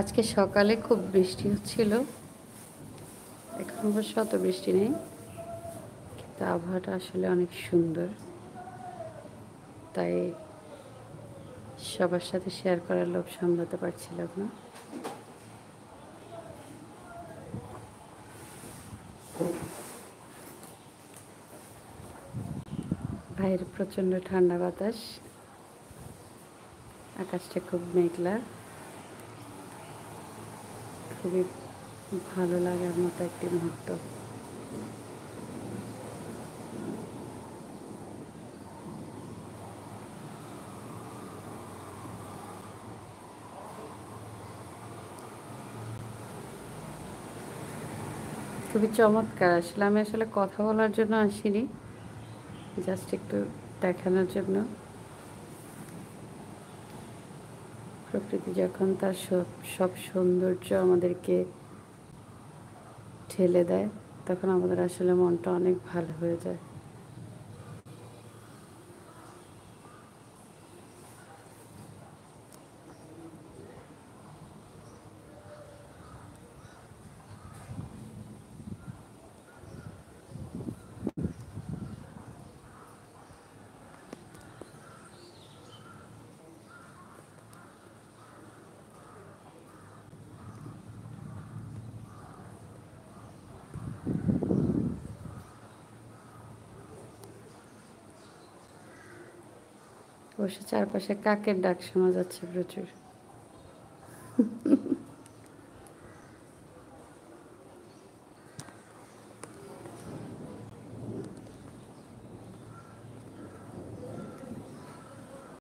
আজকে সকালে খুব বৃষ্টি হচ্ছিল। এখন অবশ্য অত বৃষ্টি নেই, কিন্তু আবহাওয়াটা আসলে অনেক সুন্দর। তাই সবার সাথে শেয়ার করার লোভ সামলাতে পারছিলাম না। বাইরে প্রচণ্ড ঠান্ডা বাতাস, আকাশটা খুব মেঘলা। খুবই ভালো লাগার মতো একটি মুহূর্ত। খুবই চমৎকার। আসলে আমি কথা বলার জন্য আসিনি, জাস্ট একটু দেখানোর জন্য। প্রকৃতি যখন তার সব সব সৌন্দর্য আমাদেরকে ঠেলে দেয়, তখন আমাদের আসলে মনটা অনেক ভালো হয়ে যায়। অবশ্য চারপাশে কাকের ডাক শোনা যাচ্ছে প্রচুর।